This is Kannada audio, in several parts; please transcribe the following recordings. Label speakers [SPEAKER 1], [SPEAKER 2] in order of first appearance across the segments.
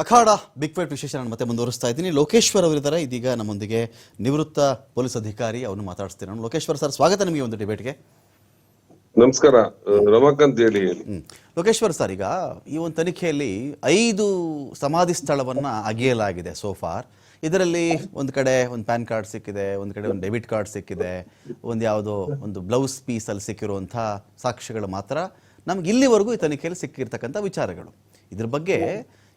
[SPEAKER 1] ಅಖಾಡ ಬಿಗ್ ಫೈಟ್ ವಿಶೇಷ ನಾನು ಮತ್ತೆ ಮುಂದುವರಿಸ್ತಾ ಇದ್ದೀನಿ. ಲೋಕೇಶ್ವರ್ ಅವರಿದ್ದಾರೆ ಇದೀಗ ನಮ್ಮೊಂದಿಗೆ, ನಿವೃತ್ತ ಪೊಲೀಸ್ ಅಧಿಕಾರಿ. ಅವ್ರನ್ನು ಮಾತಾಡಿಸ್ತೀನಿ ನಾನು. ಲೋಕೇಶ್ವರ್ ಸರ್, ಸ್ವಾಗತ ನಿಮಗೆ ಒಂದು ಡಿಬೇಟ್ಗೆ.
[SPEAKER 2] ನಮಸ್ಕಾರ. ರಮಾಕಾಂತ್ ಹೇಳಿ.
[SPEAKER 1] ಲೋಕೇಶ್ವರ್ ಸರ್, ಈಗ ಈ ಒಂದು ತನಿಖೆಯಲ್ಲಿ 5 ಸಮಾಧಿ ಸ್ಥಳವನ್ನ ಅಗೆಯಲಾಗಿದೆ ಸೋಫಾರ್. ಇದರಲ್ಲಿ ಒಂದು ಕಡೆ ಒಂದು ಪ್ಯಾನ್ ಕಾರ್ಡ್ ಸಿಕ್ಕಿದೆ, ಒಂದು ಕಡೆ ಒಂದು ಡೆಬಿಟ್ ಕಾರ್ಡ್ ಸಿಕ್ಕಿದೆ, ಒಂದು ಯಾವುದೋ ಒಂದು ಬ್ಲೌಸ್ ಪೀಸಲ್ಲಿ ಸಿಕ್ಕಿರುವಂಥ ಸಾಕ್ಷ್ಯಗಳು ಮಾತ್ರ ನಮ್ಗೆ ಇಲ್ಲಿವರೆಗೂ ಈ ತನಿಖೆಯಲ್ಲಿ ಸಿಕ್ಕಿರ್ತಕ್ಕಂಥ ವಿಚಾರಗಳು. ಇದ್ರ ಬಗ್ಗೆ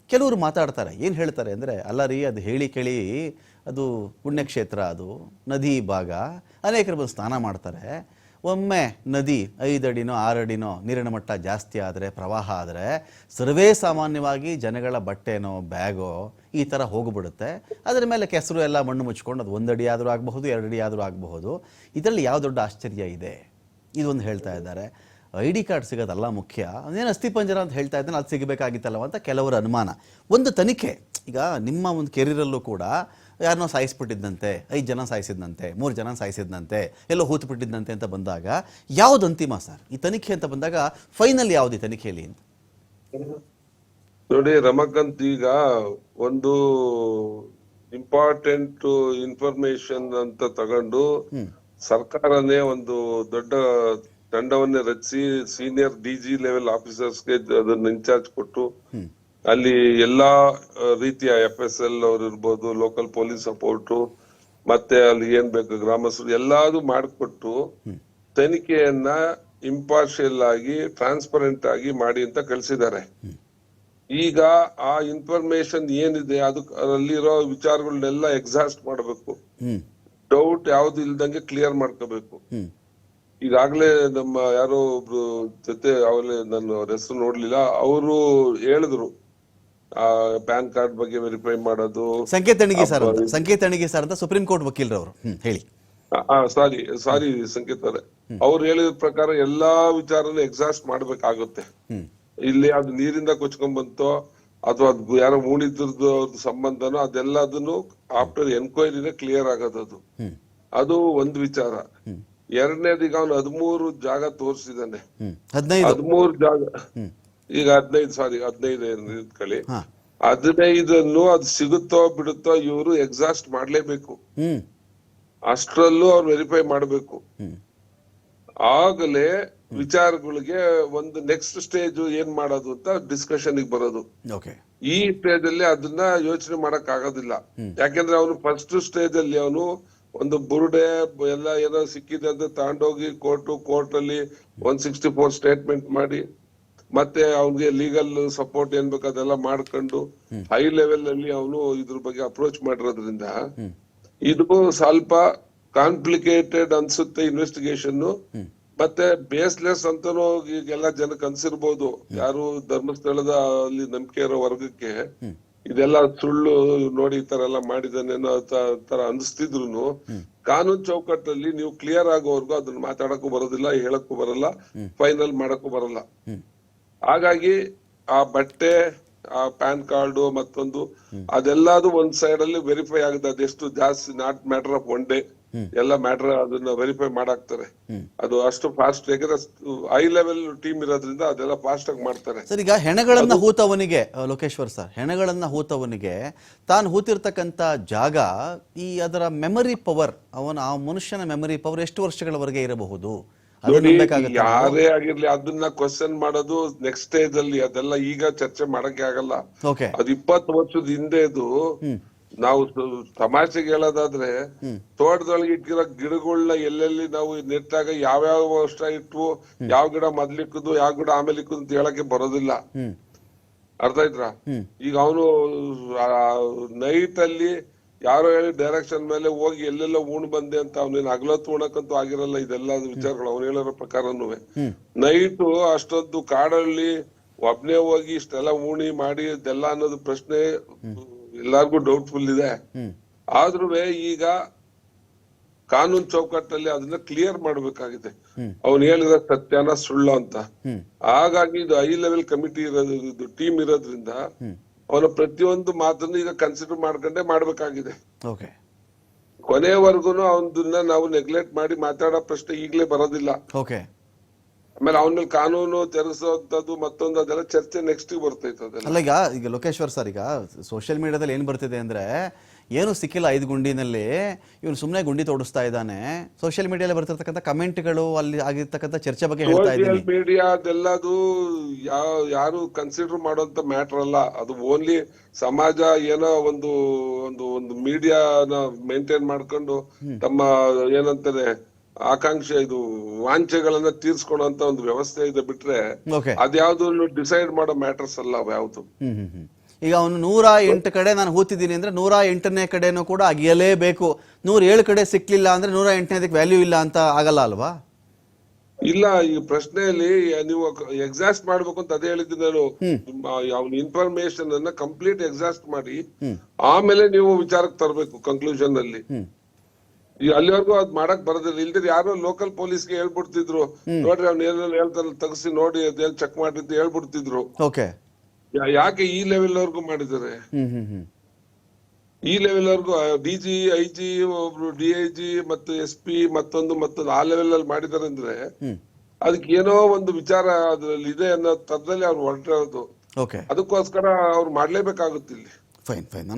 [SPEAKER 1] ಕೆಲವರು ಮಾತಾಡ್ತಾರೆ. ಏನು ಹೇಳ್ತಾರೆ ಅಂದರೆ, ಅಲ್ಲ ರೀ, ಅದು ಹೇಳಿ ಕೇಳಿ ಅದು ಪುಣ್ಯಕ್ಷೇತ್ರ, ಅದು ನದಿ ಭಾಗ, ಅನೇಕರು ಬಂದು ಸ್ನಾನ ಮಾಡ್ತಾರೆ. ಒಮ್ಮೆ ನದಿ 5 ಅಡಿನೋ 6 ಅಡಿನೋ ನೀರಿನ ಮಟ್ಟ ಜಾಸ್ತಿ ಆದರೆ, ಪ್ರವಾಹ ಆದರೆ, ಸರ್ವೇ ಸಾಮಾನ್ಯವಾಗಿ ಜನಗಳ ಬಟ್ಟೆನೋ ಬ್ಯಾಗೋ ಈ ಥರ ಹೋಗ್ಬಿಡುತ್ತೆ. ಅದರ ಮೇಲೆ ಕೆಸರು ಎಲ್ಲ ಮಣ್ಣು ಮುಚ್ಕೊಂಡು ಅದು 1 ಅಡಿ ಆದರೂ ಆಗಬಹುದು, 2 ಅಡಿ ಆದರೂ ಆಗಬಹುದು. ಇದರಲ್ಲಿ ಯಾವ ದೊಡ್ಡ ಆಶ್ಚರ್ಯ ಇದೆ? ಇದೊಂದು ಹೇಳ್ತಾ ಇದ್ದಾರೆ. ID ಕಾರ್ಡ್ ಸಿಗೋದಲ್ಲ ಮುಖ್ಯ, ಅದೇನು ಅಸ್ಥಿಪಂಜರ ಅಂತ ಹೇಳ್ತಾ ಇದ್ದಾನೆ, ಅದು ಸಿಗಬೇಕಾಗಿತ್ತಲ್ಲವ ಅಂತ ಕೆಲವರ ಅನುಮಾನ. ಒಂದು ತನಿಖೆ, ಈಗ ನಿಮ್ಮ ಒಂದು ಕೆರಿಯರಲ್ಲೂ ಕೂಡ ಯಾರನ್ನೋ ಸಾಯಿಸ್ಬಿಟ್ಟಿದ್ದಂತೆ, 5 ಜನ ಸಾಯಿಸಿದ್ದಂತೆ, 3 ಜನ ಸಾಯಿಸಿದ್ದಂತೆ, ಎಲ್ಲೋ ಹೂತು ಬಿಟ್ಟಿದ್ದಂತೆ ಅಂತ ಬಂದಾಗ ಯಾವ್ದು ಅಂತಿಮ ಸರ್ ಈ ತನಿಖೆ ಅಂತ ಬಂದಾಗ? ಫೈನಲ್ ಯಾವ್ದು ಈ ತನಿಖೆಯಲ್ಲಿ ಅಂತ
[SPEAKER 2] ನೋಡಿ ರಮಾಕಾಂತ್, ಈಗ ಒಂದು ಇಂಪಾರ್ಟೆಂಟ್ ಇನ್ಫಾರ್ಮೇಶನ್ ಅಂತ ತಗೊಂಡು ಸರ್ಕಾರನೇ ಒಂದು ದೊಡ್ಡ ತಂಡವನ್ನೇ ರಚಿಸಿ ಸೀನಿಯರ್ DG ಲೆವೆಲ್ ಆಫೀಸರ್ಸ್ಗೆ ಅದನ್ನ ಇನ್ಚಾರ್ಜ್ ಕೊಟ್ಟು ಅಲ್ಲಿ ಎಲ್ಲಾ ರೀತಿಯ FSL ಅವ್ರು ಇರ್ಬೋದು, ಲೋಕಲ್ ಪೊಲೀಸ್ ಸಪೋರ್ಟ್, ಮತ್ತೆ ಅಲ್ಲಿ ಏನ್ ಬೇಕು ಗ್ರಾಮಸ್ಥರು ಎಲ್ಲಾದು ಮಾಡಿಕೊಟ್ಟು ತನಿಖೆಯನ್ನ ಇಂಪಾರ್ಷಿಯಲ್ ಆಗಿ ಟ್ರಾನ್ಸ್ಪರೆಂಟ್ ಆಗಿ ಮಾಡಿ ಅಂತ ಕಳಿಸಿದ್ದಾರೆ. ಈಗ ಆ ಇನ್ಫಾರ್ಮೇಶನ್ ಏನಿದೆ ಅದರಲ್ಲಿರೋ ವಿಚಾರಗಳನ್ನೆಲ್ಲ ಎಕ್ಸಾಸ್ಟ್ ಮಾಡಬೇಕು, ಡೌಟ್ ಯಾವ್ದು ಇಲ್ದಂಗೆ ಕ್ಲಿಯರ್ ಮಾಡ್ಕೋಬೇಕು. ಈಗಾಗ್ಲೇ ನಮ್ಮ ಯಾರೋ ಒಬ್ರು ಜೊತೆ ಅವಲೇ ನಾನು ಅವ್ರ ಹೆಸರು ನೋಡ್ಲಿಲ್ಲ, ಅವರು ಹೇಳಿದ್ರು ಪ್ಯಾನ್ ಕಾರ್ಡ್ ಬಗ್ಗೆ ವೆರಿಫೈ ಮಾಡೋದು.
[SPEAKER 1] ಸಂಕೇತ್ ಅಣಿಗೆ ಸರ್ ಅಂತ ಸುಪ್ರೀಂ ಕೋರ್ಟ್ ವಕೀಲರವರು ಹೇಳಿ.
[SPEAKER 2] ಸಾರಿ ಸಂಕೇತ್ ಅವರೇ, ಅವ್ರು ಹೇಳಿದ ಪ್ರಕಾರ ಎಲ್ಲಾ ವಿಚಾರನೂ ಎಕ್ಸಾಸ್ಟ್ ಮಾಡ್ಬೇಕಾಗುತ್ತೆ. ಇಲ್ಲಿ ಅದು ನೀರಿಂದ ಕೊಚ್ಕೊಂಡ್ ಬಂತೋ ಅಥವಾ ಅದು ಯಾರೋ ಮೂಡಿದ್ರದ್ದು ಸಂಬಂಧನೋ ಅದೆಲ್ಲದನ್ನು ಆಫ್ಟರ್ ಎನ್ಕ್ವೈರಿನೇ ಕ್ಲಿಯರ್ ಆಗೋದದು. ಅದು ಒಂದು ವಿಚಾರ. ಎರಡನೇದೀಗ ಅವನು 13 ಜಾಗ ತೋರಿಸಿದಾನೆ. 13 ಜಾಗ, ಈಗ 15 ಇಟ್ಕೊಳ್ಳಿ. 15 ಅದು ಸಿಗುತ್ತೋ ಬಿಡುತ್ತೋ ಇವರು ಎಕ್ಸಾಸ್ಟ್ ಮಾಡ್ಲೇಬೇಕು. ಅಷ್ಟರಲ್ಲೂ ಅವ್ರು ವೆರಿಫೈ ಮಾಡ್ಬೇಕು. ಆಗಲೇ ವಿಚಾರಗಳಿಗೆ ಒಂದು ನೆಕ್ಸ್ಟ್ ಸ್ಟೇಜ್ ಏನ್ ಮಾಡೋದು ಅಂತ ಡಿಸ್ಕಷನ್ ಬರೋದು. ಈ ಸ್ಟೇಜ್ ಅಲ್ಲಿ ಅದನ್ನ ಯೋಚನೆ ಮಾಡಕ್ ಆಗೋದಿಲ್ಲ. ಯಾಕೆಂದ್ರೆ ಅವನು ಫಸ್ಟ್ ಸ್ಟೇಜ್ ಅಲ್ಲಿ ಅವನು ಒಂದು ಬುರುಡೆ ಎಲ್ಲ ಏನೋ ಸಿಕ್ಕಿದೆ ಅಂತ ತಗೊಂಡೋಗಿ ಕೋರ್ಟ್ ಅಲ್ಲಿ 164 ಸ್ಟೇಟ್ಮೆಂಟ್ ಮಾಡಿ, ಮತ್ತೆ ಅವನಿಗೆ ಲೀಗಲ್ ಸಪೋರ್ಟ್ ಏನ್ ಬೇಕು ಅದೆಲ್ಲ ಮಾಡ್ಕೊಂಡು ಹೈ ಲೆವೆಲ್ ಅಲ್ಲಿ ಅವನು ಇದ್ರ ಬಗ್ಗೆ ಅಪ್ರೋಚ್ ಮಾಡಿರೋದ್ರಿಂದ ಇದು ಸ್ವಲ್ಪ ಕಾಂಪ್ಲಿಕೇಟೆಡ್ ಅನ್ಸುತ್ತೆ ಇನ್ವೆಸ್ಟಿಗೇಷನ್. ಮತ್ತೆ ಬೇಸ್ಲೆಸ್ ಅಂತಾನು ಈಗೆಲ್ಲ ಜನಕ್ಕೆ ಅನ್ಸಿರ್ಬೋದು, ಯಾರು ಧರ್ಮಸ್ಥಳದ ಅಲ್ಲಿ ನಂಬಿಕೆ ಇರೋ ವರ್ಗಕ್ಕೆ ಇದೆಲ್ಲ ಸುಳ್ಳು, ನೋಡಿ ಈ ತರ ಎಲ್ಲ ಮಾಡಿದಾನೇನೋ ತರ ಅನಿಸ್ತಿದ್ರು ಕಾನೂನು ಚೌಕಟ್ಟಲ್ಲಿ ನೀವು ಕ್ಲಿಯರ್ ಆಗೋವರೆಗೂ ಅದನ್ನ ಮಾತಾಡಕ್ಕೂ ಬರೋದಿಲ್ಲ, ಹೇಳಕ್ಕೂ ಬರಲ್ಲ, ಫೈನಲ್ ಮಾಡಕ್ಕೂ ಬರಲ್ಲ. ಹಾಗಾಗಿ ಆ ಬಟ್ಟೆ, ಆ ಪ್ಯಾನ್ ಕಾರ್ಡು ಮತ್ತೊಂದು ಅದೆಲ್ಲದು ಒಂದ್ ಸೈಡ್ ಅಲ್ಲಿ ವೆರಿಫೈ ಆಗುತ್ತೆ. ಅದೆಷ್ಟು ಜಾಸ್ತಿ, ನಾಟ್ ಮ್ಯಾಟರ್ ಆಫ್ 1 ಡೇ, ಎಲ್ಲ ಮ್ಯಾಟರ್ ಅದನ್ನ ವೆರಿಫೈ ಮಾಡಾಕ್ತಾರೆ. ಅದು ಅಷ್ಟು ಫಾಸ್ಟ್, ಯಾಕಂದ್ರೆ ಹೈ ಲೆವೆಲ್ ಟೀಮ್ ಇರೋದ್ರಿಂದ ಅದೆಲ್ಲ ಫಾಸ್ಟ್ ಆಗಿ ಮಾಡ್ತಾರೆ.
[SPEAKER 1] ಸರ್, ಈಗ ಹೆಣಗಳನ್ನ ಹೂತವನಿಗೆ, ಲೋಕೇಶ್ವರ್ ಸರ್, ಹೆಣಗಳನ್ನ ಹೂತವನಿಗೆ ತಾನು ಹೂತಿರ್ತಕ್ಕಂಥ ಜಾಗ, ಈ ಅದರ ಮೆಮರಿ ಪವರ್, ಆ ಮನುಷ್ಯನ ಮೆಮರಿ ಪವರ್ ಎಷ್ಟು ವರ್ಷಗಳವರೆಗೆ ಇರಬಹುದು?
[SPEAKER 2] ಯಾರೇ ಆಗಿರ್ಲಿ ಅದನ್ನ ಕ್ವಶನ್ ಮಾಡೋದು ನೆಕ್ಸ್ಟ್ ಸ್ಟೇಜ್ ಅಲ್ಲಿ. ಅದೆಲ್ಲ ಈಗ ಚರ್ಚೆ ಮಾಡಕ್ಕೆ ಆಗಲ್ಲ. ಅದು 20 ವರ್ಷದ ಹಿಂದೆದು. ನಾವು ತಮಾಷೆಗೆ ಹೇಳೋದಾದ್ರೆ, ತೋಟದೊಳಗೆ ಇಟ್ಟಿರೋ ಗಿಡಗಳನ್ನ ಎಲ್ಲೆಲ್ಲಿ ನಾವು ನೆಟ್ಟಾಗ ಯಾವ್ಯಾವ ವರ್ಷ ಇಟ್ವು, ಯಾವ ಗಿಡ ಮೊದ್ಲಿಕ್ಕದು ಯಾವ ಗಿಡ ಆಮೇಲೆ ಇಕ್ಕದು ಅಂತ ಹೇಳಕ್ಕೆ ಬರೋದಿಲ್ಲ. ಅರ್ಥ ಆಯ್ತಾ? ಈಗ ಅವನು ನೈಟ್ ಅಲ್ಲಿ ಯಾರೋ ಹೇಳಿ ಡೈರೆಕ್ಷನ್ ಮೇಲೆ ಹೋಗಿ ಎಲ್ಲೆಲ್ಲ ಉಣ್ ಬಂದೆ ಅಂತ, ಅವನೇನು ಹಗಲೊತ್ತು ಉಣಕಂತೂ ಆಗಿರಲ್ಲ. ಇದೆಲ್ಲ ವಿಚಾರಗಳು ಅವ್ನು ಹೇಳಿರೋ ಪ್ರಕಾರನು ನೈಟು ಅಷ್ಟೊಂದು ಕಾಡಲ್ಲಿ ಒಬ್ನೇ ಹೋಗಿ ಇಷ್ಟೆಲ್ಲ ಉಣಿ ಮಾಡಿ ಇದೆಲ್ಲ ಅನ್ನೋದು ಪ್ರಶ್ನೆ ಎಲ್ಲಾರ್ಗು ಡೌಟ್ಫುಲ್ ಇದೆ. ಆದ್ರೂ ಈಗ ಕಾನೂನು ಚೌಕಟ್ಟಲ್ಲಿ ಅದನ್ನ ಕ್ಲಿಯರ್ ಮಾಡ್ಬೇಕಾಗಿದೆ, ಅವ್ನು ಹೇಳಿದ ಸತ್ಯನ ಸುಳ್ಳ ಅಂತ. ಹಾಗಾಗಿ ಇದು ಹೈ ಲೆವೆಲ್ ಕಮಿಟಿ ಇರೋದು, ಟೀಮ್ ಇರೋದ್ರಿಂದ ಅವನ ಪ್ರತಿಯೊಂದು ಮಾತನ್ನು ಈಗ ಕನ್ಸಿಡರ್ ಮಾಡ್ಕೊಂಡೇ ಮಾಡ್ಬೇಕಾಗಿದೆ. ಕೊನೆವರೆಗೂ ಅವನನ್ನ ನಾವು ನೆಗ್ಲೆಕ್ಟ್ ಮಾಡಿ ಮಾತಾಡೋ ಪ್ರಶ್ನೆ ಈಗ್ಲೇ ಬರೋದಿಲ್ಲ. ಆಮೇಲೆ ಅವನ ಮೇಲೆ ಕಾನೂನು ತೆರಗಿಸೋಂಥದ್ದು ಮತ್ತೊಂದು ಅದೆಲ್ಲ ಚರ್ಚೆ ನೆಕ್ಸ್ಟ್ ಬರ್ತೈತೆ ಅದೆಲ್ಲ.
[SPEAKER 1] ಅಲ್ಲ ಈಗ ಲೋಕೇಶ್ವರ್ ಸರ್, ಈಗ ಸೋಷಿಯಲ್ ಮೀಡಿಯಾದಲ್ಲಿ ಏನು ಬರ್ತಿದೆ ಅಂದರೆ, ಏನು ಸಿಕ್ಕಿಲ್ಲ 5 ಗುಂಡಿನಲ್ಲಿ, ಇವನು ಸುಮ್ಮನೆ ಗುಂಡಿ ತೋಡಿಸ್ತಾ ಇದ್ದಾನೆ. ಸೋಷಿಯಲ್ ಮೀಡಿಯಾದಲ್ಲಿ ಬರ್ತಿರ್ತಕ್ಕಂಥ ಕಮೆಂಟ್ಗಳು, ಅಲ್ಲಿ ಆಗಿರ್ತಕ್ಕಂಥ ಚರ್ಚೆ ಬಗ್ಗೆ ಹೇಳ್ತಾ
[SPEAKER 2] ಸೋಷಿಯಲ್
[SPEAKER 1] ಇದ್ದೀನಿ.
[SPEAKER 2] ಮೀಡಿಯಾ ಅದೆಲ್ಲದು ಯಾರು ಕನ್ಸಿಡರ್ ಮಾಡುವಂತ ಮ್ಯಾಟರ್ ಅಲ್ಲ. ಅದು ಓನ್ಲಿ ಸಮಾಜ ಏನೋ ಒಂದು ಒಂದು ಒಂದು ಮೀಡಿಯಾನ ಮೇಂಟೈನ್ ಮಾಡ್ಕೊಂಡು ತಮ್ಮ ಏನಂತಾರೆ ಆಕಾಂಕ್ಷೆ, ಇದು ವಾಂಛೆಗಳನ್ನ ತೀರ್ಸ್ಕೊಳೋಂತ ಒಂದು ವ್ಯವಸ್ಥೆ ಇದೆ ಬಿಟ್ರೆ
[SPEAKER 1] ಓಕೆ.
[SPEAKER 2] ಅದ್ಯಾವ್ದು ಡಿಸೈಡ್ ಮಾಡೋ ಮ್ಯಾಟರ್ಸ್ ಅಲ್ಲ ಅವ್ ಯಾವ್ದು.
[SPEAKER 1] ಈಗ ಅವನು 108 ಕಡೆ ನಾನು ಹೂತಿದ್ದೀನಿ ಅಂದ್ರೆ 108ನೇ ಕಡೆನೂ ಕೂಡ ಅಗಿಯಲೇಬೇಕು. 107 ಕಡೆ ಸಿಕ್ಲಿಲ್ಲ ಅಂದ್ರೆ 108ನೇದಕ್ಕೆ ವ್ಯಾಲ್ಯೂ ಇಲ್ಲ ಅಂತ ಆಗಲ್ಲ ಅಲ್ವಾ?
[SPEAKER 2] ಇಲ್ಲ, ಈ ಪ್ರಶ್ನೆಯಲ್ಲಿ ನೀವು ಎಕ್ಸಾಸ್ಟ್ ಮಾಡ್ಬೇಕು ಅಂತ ಅದೇ ಹೇಳಿದ್ದೀನಿ ನಾನು. ಅವ್ನ ಇನ್ಫಾರ್ಮೇಶನ್ ಅನ್ನ ಕಂಪ್ಲೀಟ್ ಎಕ್ಸಾಸ್ಟ್ ಮಾಡಿ ಆಮೇಲೆ ನೀವು ವಿಚಾರಕ್ಕೆ ತರಬೇಕು ಕನ್ಕ್ಲೂಷನ್ ಅಲ್ಲಿ. ಈ ಅಲ್ಲಿವರೆಗೂ ಅದ್ ಮಾಡಕ್ ಬರೋದಿಲ್ಲ. ಇಲ್ದಿರ ಯಾರೋ ಲೋಕಲ್ ಪೊಲೀಸ್ಗೆ ಹೇಳ್ಬಿಡ್ತಿದ್ರು, ನೋಡ್ರಿ ಅವ್ನ ಏನೇನು ಹೇಳ್ತಾರಲ್ಲ ತೆಗ್ಸಿ ನೋಡಿ ಅದೇನ್ ಚೆಕ್ ಮಾಡಿದ್ದು ಹೇಳ್ಬಿಡ್ತಿದ್ರು.
[SPEAKER 1] ಓಕೆ.
[SPEAKER 2] ಯಾಕೆ ಈ ಲೆವೆಲ್ ವರ್ಗು ಮಾಡಿದ್ದಾರೆ? ಈ ಲೆವೆಲ್ ವರ್ಗು ಡಿಜಿ, ಐಜಿ, ಒಬ್ರು DIG ಮತ್ತು SP ಮತ್ತೊಂದು ಆ ಲೆವೆಲ್ ಅಲ್ಲಿ ಮಾಡಿದಾರೆ ಅಂದ್ರೆ ಅದಕ್ಕೆ ಏನೋ ಒಂದು ವಿಚಾರ ಅದ್ರಲ್ಲಿ ಇದೆ ಅನ್ನೋ ತರದಲ್ಲಿ ಅವ್ರು ಹೊರಟಿರೋದು.
[SPEAKER 1] ಓಕೆ.
[SPEAKER 2] ಅದಕ್ಕೋಸ್ಕರ ಅವ್ರು ಮಾಡ್ಲೇಬೇಕಾಗುತ್ತೆ ಇಲ್ಲಿ.
[SPEAKER 1] ಫೈನ್.